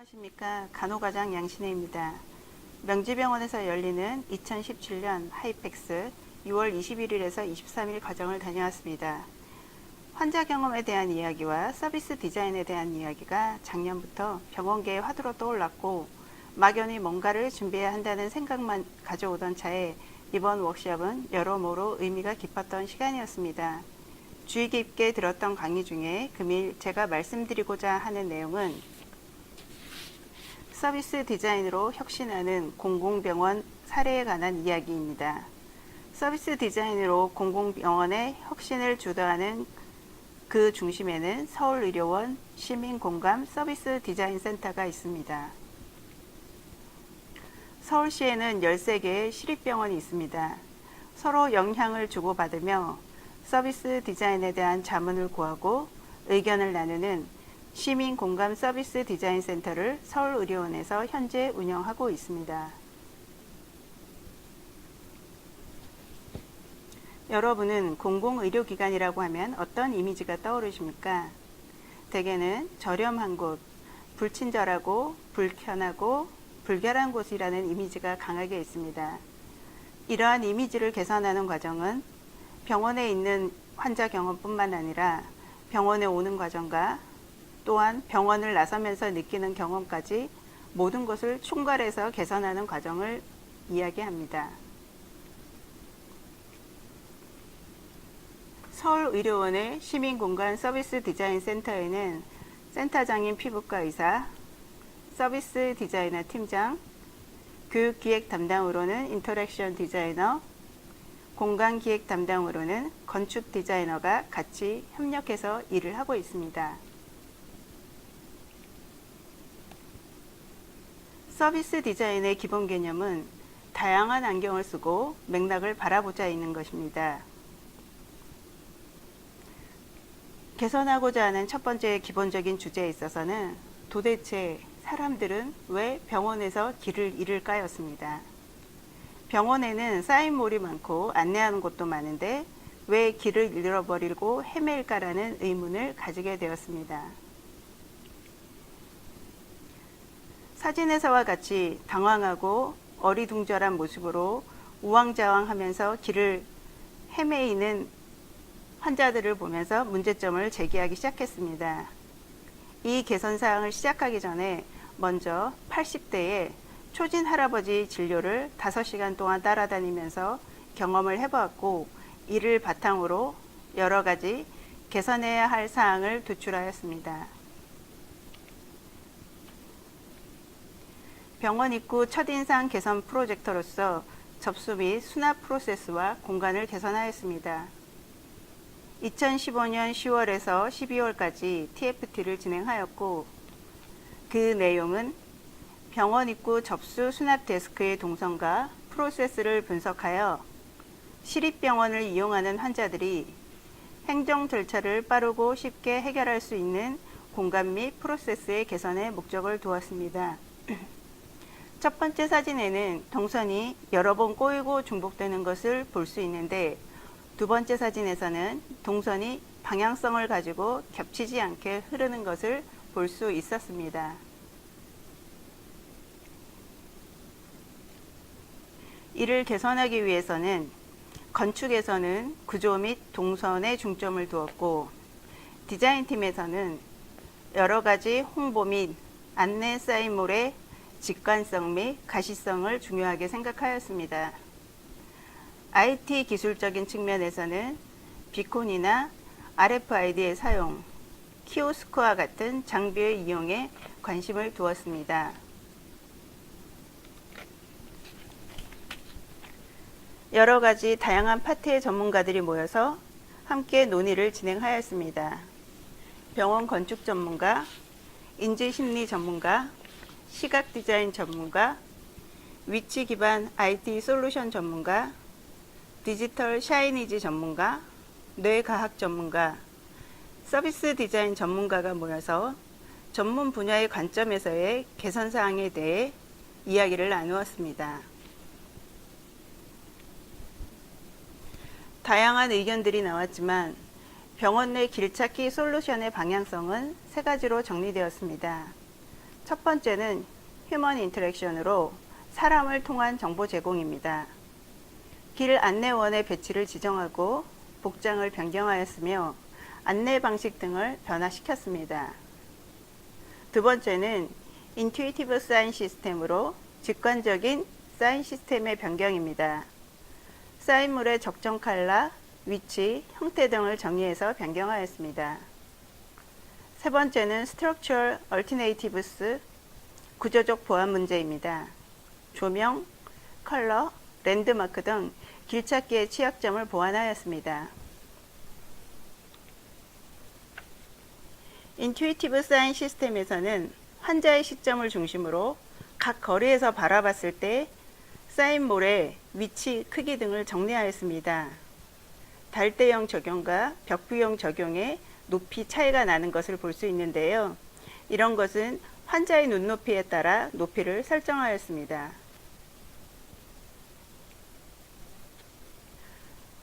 안녕하십니까. 간호과장 양신혜입니다. 명지병원에서 열리는 2017년 하이펙스 6월 21일에서 23일 과정을 다녀왔습니다. 환자 경험에 대한 이야기와 서비스 디자인에 대한 이야기가 작년부터 병원계의 화두로 떠올랐고 막연히 뭔가를 준비해야 한다는 생각만 가져오던 차에 이번 워크숍은 여러모로 의미가 깊었던 시간이었습니다. 주의 깊게 들었던 강의 중에 금일 제가 말씀드리고자 하는 내용은 서비스 디자인으로 혁신하는 공공병원 사례에 관한 이야기입니다. 서비스 디자인으로 공공병원의 혁신을 주도하는 그 중심에는 서울의료원 시민공감 서비스 디자인 센터가 있습니다. 서울시에는 13개의 시립병원이 있습니다. 서로 영향을 주고받으며 서비스 디자인에 대한 자문을 구하고 의견을 나누는 시민공감 서비스 디자인 센터를 서울의료원에서 현재 운영하고 있습니다. 여러분은 공공의료기관이라고 하면 어떤 이미지가 떠오르십니까? 대개는 저렴한 곳, 불친절하고 불편하고 불결한 곳이라는 이미지가 강하게 있습니다. 이러한 이미지를 개선하는 과정은 병원에 있는 환자 경험뿐만 아니라 병원에 오는 과정과 또한 병원을 나서면서 느끼는 경험까지 모든 것을 총괄해서 개선하는 과정을 이야기합니다. 서울의료원의 시민공간 서비스 디자인 센터에는 센터장인 피부과 의사, 서비스 디자이너 팀장, 교육기획 담당으로는 인터랙션 디자이너, 공간기획 담당으로는 건축 디자이너가 같이 협력해서 일을 하고 있습니다. 서비스 디자인의 기본 개념은 다양한 안경을 쓰고 맥락을 바라보자인 것입니다. 개선하고자 하는 첫 번째 기본적인 주제에 있어서는 도대체 사람들은 왜 병원에서 길을 잃을까였습니다. 병원에는 사인볼이 많고 안내하는 곳도 많은데 왜 길을 잃어버리고 헤맬까라는 의문을 가지게 되었습니다. 사진에서와 같이 당황하고 어리둥절한 모습으로 우왕좌왕하면서 길을 헤매이는 환자들을 보면서 문제점을 제기하기 시작했습니다. 이 개선사항을 시작하기 전에 먼저 80대의 초진 할아버지 진료를 5시간 동안 따라다니면서 경험을 해보았고 이를 바탕으로 여러 가지 개선해야 할 사항을 도출하였습니다. 병원 입구 첫인상 개선 프로젝터로서 접수 및 수납 프로세스와 공간을 개선하였습니다. 2015년 10월에서 12월까지 TFT를 진행하였고 그 내용은 병원 입구 접수 수납 데스크의 동선과 프로세스를 분석하여 시립병원을 이용하는 환자들이 행정 절차를 빠르고 쉽게 해결할 수 있는 공간 및 프로세스의 개선에 목적을 두었습니다. 첫 번째 사진에는 동선이 여러 번 꼬이고 중복되는 것을 볼 수 있는데 두 번째 사진에서는 동선이 방향성을 가지고 겹치지 않게 흐르는 것을 볼 수 있었습니다. 이를 개선하기 위해서는 건축에서는 구조 및 동선에 중점을 두었고 디자인팀에서는 여러 가지 홍보 및 안내 사인볼의 직관성 및 가시성을 중요하게 생각하였습니다. IT 기술적인 측면에서는 비콘이나 RFID의 사용, 키오스크와 같은 장비의 이용에 관심을 두었습니다. 여러 가지 다양한 파트의 전문가들이 모여서 함께 논의를 진행하였습니다. 병원 건축 전문가, 인지심리 전문가, 시각 디자인 전문가, 위치 기반 IT 솔루션 전문가, 디지털 샤이니지 전문가, 뇌과학 전문가, 서비스 디자인 전문가가 모여서 전문 분야의 관점에서의 개선 사항에 대해 이야기를 나누었습니다. 다양한 의견들이 나왔지만 병원 내 길찾기 솔루션의 방향성은 3가지로 정리되었습니다. 첫 번째는 휴먼 인터랙션으로 사람을 통한 정보 제공입니다. 길 안내원의 배치를 지정하고 복장을 변경하였으며 안내 방식 등을 변화시켰습니다. 두 번째는 인투이티브 사인 시스템으로 직관적인 사인 시스템의 변경입니다. 사인물의 적정 컬러, 위치, 형태 등을 정의해서 변경하였습니다. 세 번째는 Structural Alternatives, 구조적 보완 문제입니다. 조명, 컬러, 랜드마크 등 길찾기의 취약점을 보완하였습니다. 인투이티브 사인 시스템에서는 환자의 시점을 중심으로 각 거리에서 바라봤을 때 사인몰의 위치, 크기 등을 정리하였습니다. 달대형 적용과 벽부형 적용의 높이 차이가 나는 것을 볼 수 있는데요. 이런 것은 환자의 눈높이에 따라 높이를 설정하였습니다.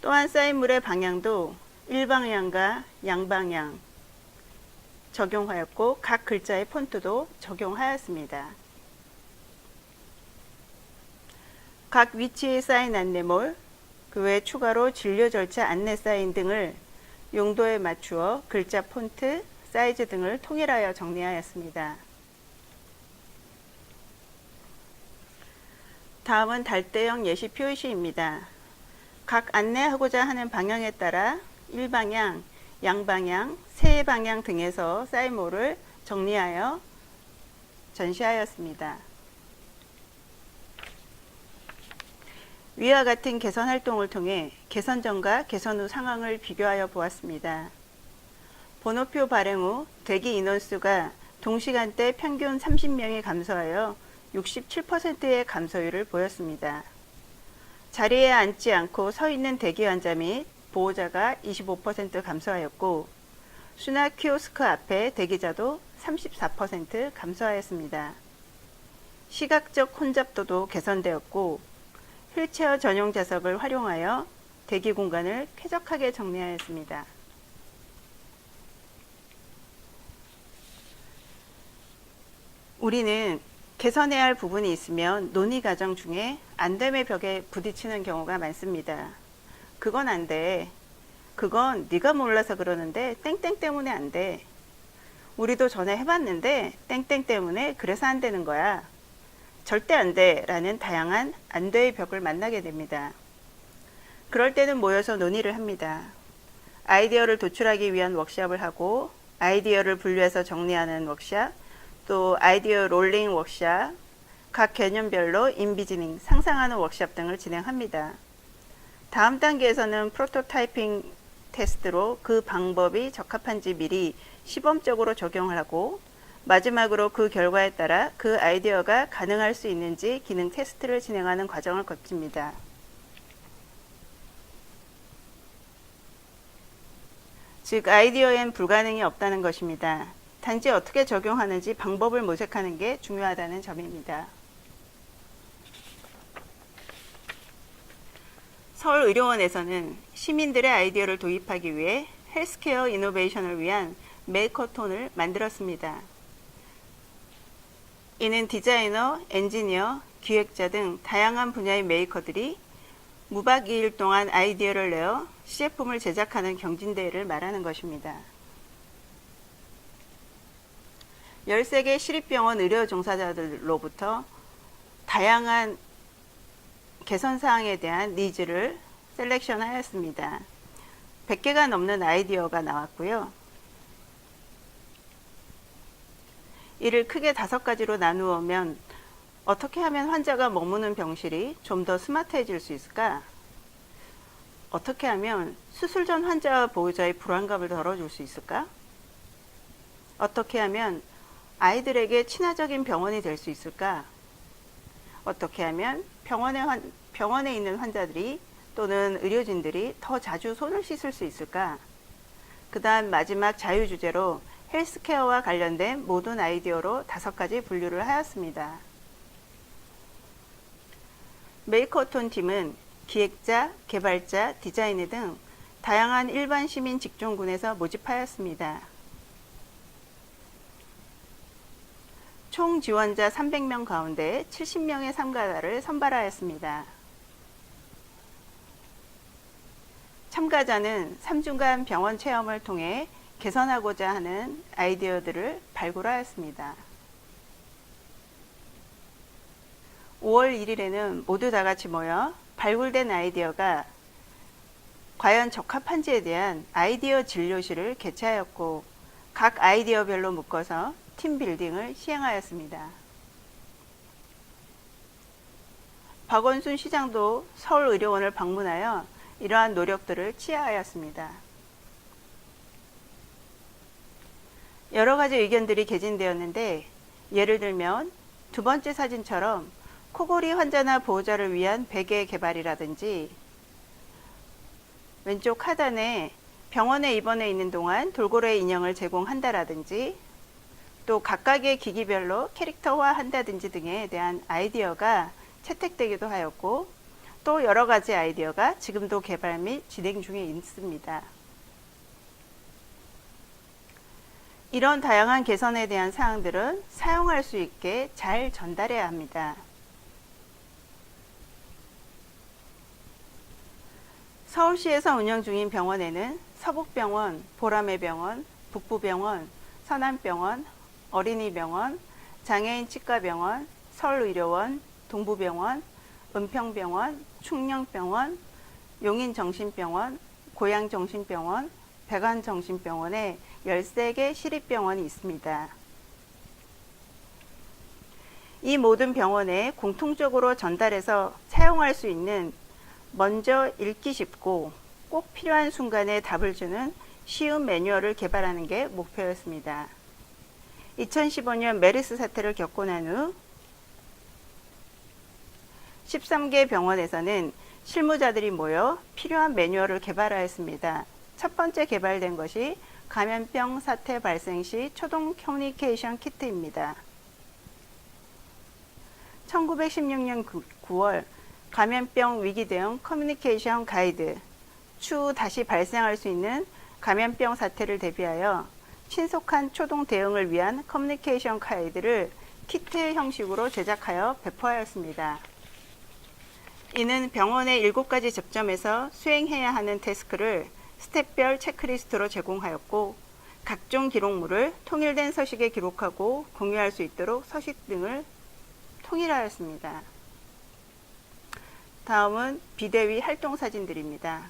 또한 사인물의 방향도 일방향과 양방향 적용하였고 각 글자의 폰트도 적용하였습니다. 각 위치의 사인 안내몰, 그 외 추가로 진료 절차 안내 사인 등을 용도에 맞추어 글자 폰트, 사이즈 등을 통일하여 정리하였습니다. 다음은 달대형 예시 표시입니다. 각 안내하고자 하는 방향에 따라 일방향, 양방향, 세 방향 등에서 사인몰을 정리하여 전시하였습니다. 위와 같은 개선 활동을 통해 개선 전과 개선 후 상황을 비교하여 보았습니다. 번호표 발행 후 대기 인원수가 동시간대 평균 30명이 감소하여 67%의 감소율을 보였습니다. 자리에 앉지 않고 서 있는 대기 환자 및 보호자가 25% 감소하였고 수납 키오스크 앞에 대기자도 34% 감소하였습니다. 시각적 혼잡도도 개선되었고 휠체어 전용 좌석을 활용하여 대기 공간을 쾌적하게 정리하였습니다. 우리는 개선해야 할 부분이 있으면 논의 과정 중에 안됨의 벽에 부딪히는 경우가 많습니다. 그건 안 돼. 그건 네가 몰라서 그러는데 땡땡 때문에 안 돼. 우리도 전에 해봤는데 땡땡 때문에 그래서 안 되는 거야. 절대 안 돼 라는 다양한 안 돼의 벽을 만나게 됩니다. 그럴 때는 모여서 논의를 합니다. 아이디어를 도출하기 위한 워크숍을 하고 아이디어를 분류해서 정리하는 워크숍, 또 아이디어 롤링 워크숍, 각 개념별로 인비즈닝, 상상하는 워크숍 등을 진행합니다. 다음 단계에서는 프로토타이핑 테스트로 그 방법이 적합한지 미리 시범적으로 적용을 하고 마지막으로 그 결과에 따라 그 아이디어가 가능할 수 있는지 기능 테스트를 진행하는 과정을 거칩니다. 즉 아이디어엔 불가능이 없다는 것입니다. 단지 어떻게 적용하는지 방법을 모색하는 게 중요하다는 점입니다. 서울의료원에서는 시민들의 아이디어를 도입하기 위해 헬스케어 이노베이션을 위한 메이커톤을 만들었습니다. 이는 디자이너, 엔지니어, 기획자 등 다양한 분야의 메이커들이 무박 2일 동안 아이디어를 내어 시제품을 제작하는 경진대회를 말하는 것입니다. 13개 시립병원 의료 종사자들로부터 다양한 개선사항에 대한 니즈를 셀렉션하였습니다. 100개가 넘는 아이디어가 나왔고요. 이를 크게 5가지로 나누면 어떻게 하면 환자가 머무는 병실이 좀 더 스마트해질 수 있을까? 어떻게 하면 수술 전 환자와 보호자의 불안감을 덜어줄 수 있을까? 어떻게 하면 아이들에게 친화적인 병원이 될 수 있을까? 어떻게 하면 병원에 있는 환자들이 또는 의료진들이 더 자주 손을 씻을 수 있을까? 그 다음 마지막 자유주제로 헬스케어와 관련된 모든 아이디어로 5가지 분류를 하였습니다. 메이커톤 팀은 기획자, 개발자, 디자이너 등 다양한 일반 시민 직종군에서 모집하였습니다. 총 지원자 300명 가운데 70명의 참가자를 선발하였습니다. 참가자는 3주간 병원 체험을 통해 개선하고자 하는 아이디어들을 발굴하였습니다. 5월 1일에는 모두 다 같이 모여 발굴된 아이디어가 과연 적합한지에 대한 아이디어 진료실을 개최하였고, 각 아이디어별로 묶어서 팀 빌딩을 시행하였습니다. 박원순 시장도 서울의료원을 방문하여 이러한 노력들을 치하하였습니다. 여러 가지 의견들이 개진되었는데, 예를 들면 두 번째 사진처럼 코골이 환자나 보호자를 위한 베개 개발이라든지, 왼쪽 하단에 병원에 입원해 있는 동안 돌고래 인형을 제공한다라든지, 또 각각의 기기별로 캐릭터화 한다든지 등에 대한 아이디어가 채택되기도 하였고, 또 여러 가지 아이디어가 지금도 개발 및 진행 중에 있습니다. 이런 다양한 개선에 대한 사항들은 사용할 수 있게 잘 전달해야 합니다. 서울시에서 운영 중인 병원에는 서북병원, 보라매병원, 북부병원, 서남병원, 어린이병원, 장애인치과병원, 서울의료원, 동부병원, 은평병원, 충령병원, 용인정신병원, 고양정신병원, 백안정신병원에 13개 시립병원이 있습니다. 이 모든 병원에 공통적으로 전달해서 사용할 수 있는, 먼저 읽기 쉽고 꼭 필요한 순간에 답을 주는 쉬운 매뉴얼을 개발하는 게 목표였습니다. 2015년 메르스 사태를 겪고 난 후 13개 병원에서는 실무자들이 모여 필요한 매뉴얼을 개발하였습니다. 첫 번째 개발된 것이 감염병 사태 발생 시 초동 커뮤니케이션 키트입니다. 1916년 9월 감염병 위기 대응 커뮤니케이션 가이드, 추후 다시 발생할 수 있는 감염병 사태를 대비하여 신속한 초동 대응을 위한 커뮤니케이션 가이드를 키트 형식으로 제작하여 배포하였습니다. 이는 병원의 7가지 접점에서 수행해야 하는 태스크를 스텝별 체크리스트로 제공하였고, 각종 기록물을 통일된 서식에 기록하고 공유할 수 있도록 서식 등을 통일하였습니다. 다음은 비대위 활동 사진들입니다.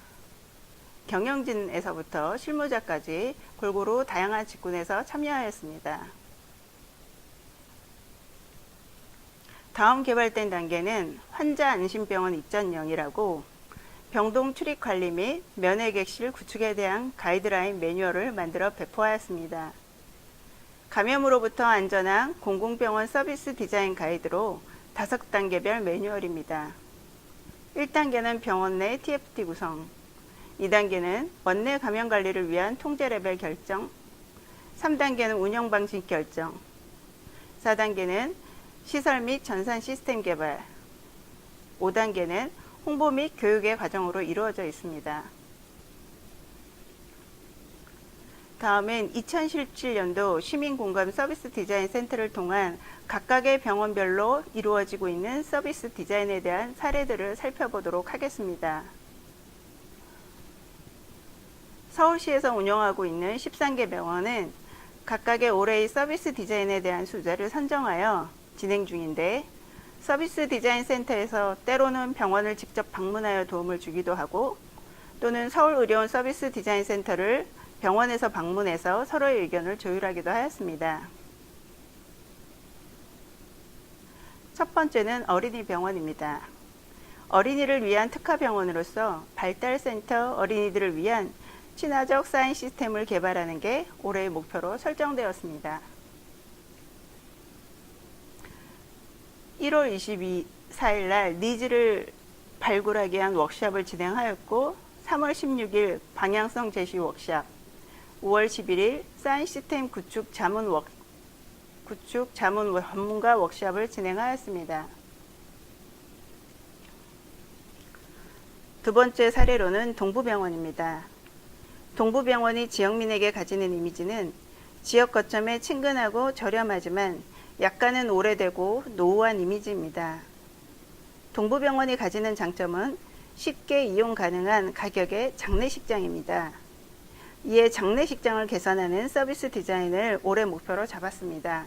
경영진에서부터 실무자까지 골고루 다양한 직군에서 참여하였습니다. 다음 개발된 단계는 환자 안심병원 입전령이라고 병동 출입 관리 및 면회객실 구축에 대한 가이드라인 매뉴얼을 만들어 배포하였습니다. 감염으로부터 안전한 공공병원 서비스 디자인 가이드로 5단계별 매뉴얼입니다. 1단계는 병원 내 TFT 구성, 2단계는 원내 감염 관리를 위한 통제 레벨 결정, 3단계는 운영 방식 결정, 4단계는 시설 및 전산 시스템 개발, 5단계는 홍보 및 교육의 과정으로 이루어져 있습니다. 다음은 2017년도 시민공감 서비스 디자인 센터를 통한 각각의 병원별로 이루어지고 있는 서비스 디자인에 대한 사례들을 살펴보도록 하겠습니다. 서울시에서 운영하고 있는 13개 병원은 각각의 올해의 서비스 디자인에 대한 수자를 선정하여 진행 중인데, 서비스 디자인 센터에서 때로는 병원을 직접 방문하여 도움을 주기도 하고, 또는 서울의료원 서비스 디자인 센터를 병원에서 방문해서 서로의 의견을 조율하기도 하였습니다. 첫 번째는 어린이병원입니다. 어린이를 위한 특화병원으로서 발달센터 어린이들을 위한 친화적 사인 시스템을 개발하는 게 올해의 목표로 설정되었습니다. 1월 24일 날 니즈를 발굴하기 위한 워크숍을 진행하였고, 3월 16일 방향성 제시 워크숍, 5월 11일 사인 시스템 구축 자문 전문가 워크숍을 진행하였습니다. 두 번째 사례로는 동부병원입니다. 동부병원이 지역민에게 가지는 이미지는 지역 거점에 친근하고 저렴하지만 약간은 오래되고 노후한 이미지입니다. 동부병원이 가지는 장점은 쉽게 이용 가능한 가격의 장례식장입니다. 이에 장례식장을 개선하는 서비스 디자인을 올해 목표로 잡았습니다.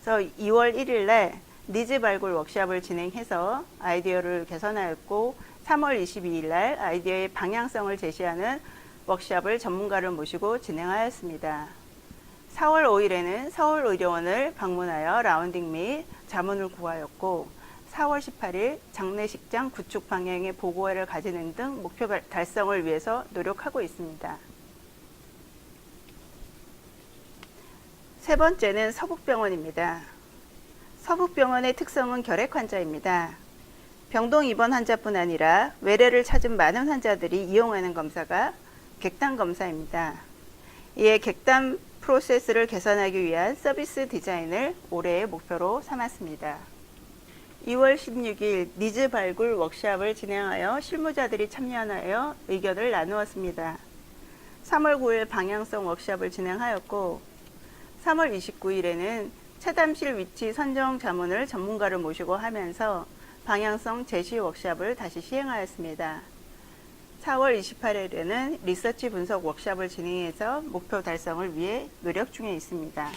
그래서 2월 1일 날 니즈 발굴 워크숍을 진행해서 아이디어를 개선하였고 3월 22일 날 아이디어의 방향성을 제시하는 워크숍을 전문가를 모시고 진행하였습니다. 4월 5일에는 서울의료원을 방문하여 라운딩 및 자문을 구하였고 4월 18일 장례식장 구축 방향의 보고회를 가지는 등 목표 달성을 위해서 노력하고 있습니다. 세 번째는 서북병원입니다. 서북병원의 특성은 결핵 환자입니다. 병동 입원 환자뿐 아니라 외래를 찾은 많은 환자들이 이용하는 검사가 객단 검사입니다. 이에 객단 프로세스를 개선하기 위한 서비스 디자인을 올해의 목표로 삼았습니다. 2월 16일 니즈 발굴 워크숍을 진행하여 실무자들이 참여하여 의견을 나누었습니다. 3월 9일 방향성 워크숍을 진행하였고 3월 29일에는 체담실 위치 선정 자문을 전문가를 모시고 하면서 방향성 제시 워크숍을 다시 시행하였습니다. 4월 28일에는 리서치 분석 워크숍을 진행해서 목표 달성을 위해 노력 중에 있습니다.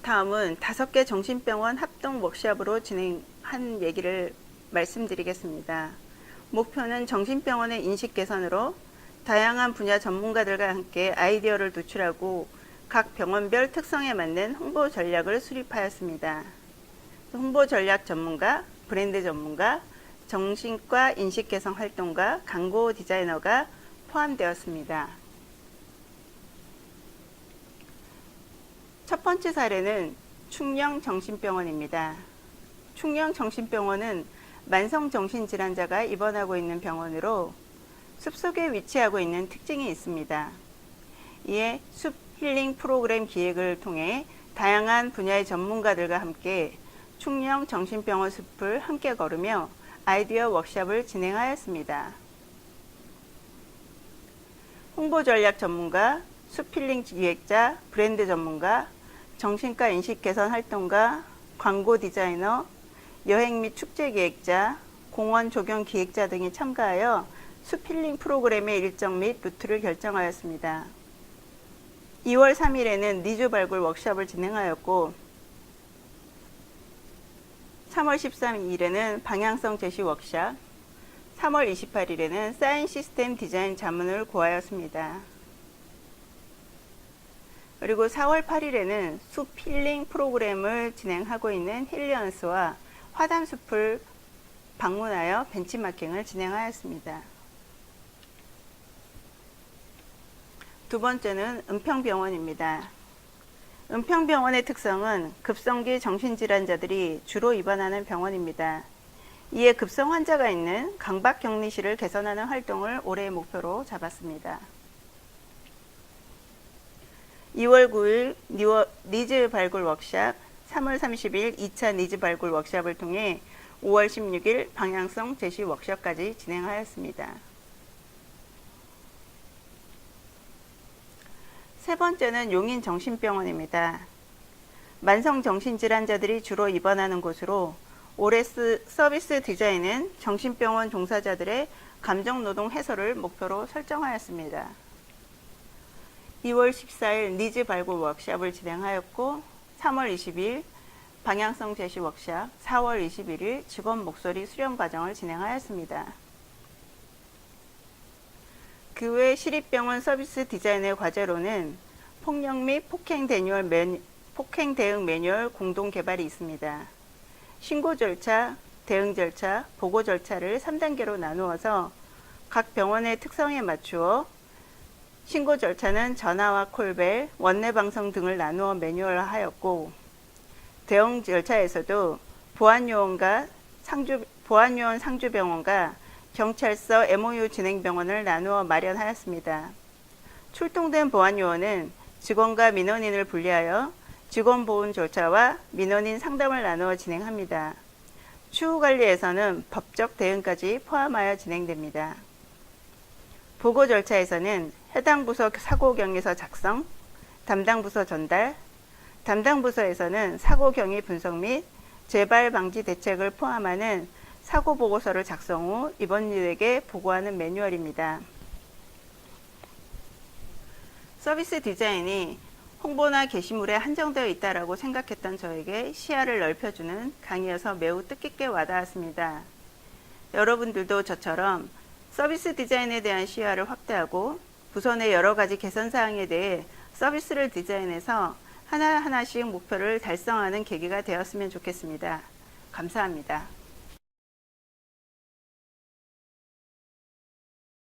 다음은 5개 정신병원 합동 워크숍으로 진행한 얘기를 말씀드리겠습니다. 목표는 정신병원의 인식 개선으로 다양한 분야 전문가들과 함께 아이디어를 도출하고 각 병원별 특성에 맞는 홍보 전략을 수립하였습니다. 홍보 전략 전문가, 브랜드 전문가, 정신과 인식 개선 활동가, 광고 디자이너가 포함되었습니다. 첫 번째 사례는 충령정신병원입니다. 충령정신병원은 만성정신질환자가 입원하고 있는 병원으로 숲속에 위치하고 있는 특징이 있습니다. 이에 숲 힐링 프로그램 기획을 통해 다양한 분야의 전문가들과 함께 충령정신병원 숲을 함께 걸으며 아이디어 워크숍을 진행하였습니다. 홍보 전략 전문가, 숲 힐링 기획자, 브랜드 전문가, 정신과 인식 개선 활동가, 광고 디자이너, 여행 및 축제 기획자, 공원 조경 기획자 등이 참가하여 숲 힐링 프로그램의 일정 및 루트를 결정하였습니다. 2월 3일에는 니즈 발굴 워크숍을 진행하였고 3월 13일에는 방향성 제시 워크숍, 3월 28일에는 사인 시스템 디자인 자문을 구하였습니다. 그리고 4월 8일에는 숲 힐링 프로그램을 진행하고 있는 힐리언스와 화담숲을 방문하여 벤치마킹을 진행하였습니다. 두 번째는 은평병원입니다. 은평병원의 특성은 급성기 정신질환자들이 주로 입원하는 병원입니다. 이에 급성 환자가 있는 강박격리실을 개선하는 활동을 올해의 목표로 잡았습니다. 2월 9일 니즈 발굴 워크숍, 3월 30일 2차 니즈 발굴 워크숍을 통해 5월 16일 방향성 제시 워크숍까지 진행하였습니다. 세 번째는 용인정신병원입니다. 만성정신질환자들이 주로 입원하는 곳으로 올해 서비스 디자인은 정신병원 종사자들의 감정노동 해소를 목표로 설정하였습니다. 2월 14일 니즈 발굴 워크숍을 진행하였고 3월 20일 방향성 제시 워크숍, 4월 21일 직원 목소리 수렴 과정을 진행하였습니다. 그 외 시립병원 서비스 디자인의 과제로는 폭력 및 폭행 대응 매뉴얼 공동 개발이 있습니다. 신고 절차, 대응 절차, 보고 절차를 3단계로 나누어서 각 병원의 특성에 맞추어 신고 절차는 전화와 콜벨, 원내 방송 등을 나누어 매뉴얼화하였고 대응 절차에서도 보안요원 상주병원과 경찰서 MOU 진행병원을 나누어 마련하였습니다. 출동된 보안요원은 직원과 민원인을 분리하여 직원 보훈 절차와 민원인 상담을 나누어 진행합니다. 추후 관리에서는 법적 대응까지 포함하여 진행됩니다. 보고 절차에서는 해당 부서 사고 경위서 작성, 담당 부서 전달, 담당 부서에서는 사고 경위 분석 및 재발 방지 대책을 포함하는 사고 보고서를 작성 후 임원들에게 보고하는 매뉴얼입니다. 서비스 디자인이 홍보나 게시물에 한정되어 있다고 생각했던 저에게 시야를 넓혀주는 강의여서 매우 뜻깊게 와닿았습니다. 여러분들도 저처럼 서비스 디자인에 대한 시야를 확대하고 부서 내 여러 가지 개선 사항에 대해 서비스를 디자인해서 하나하나씩 목표를 달성하는 계기가 되었으면 좋겠습니다. 감사합니다.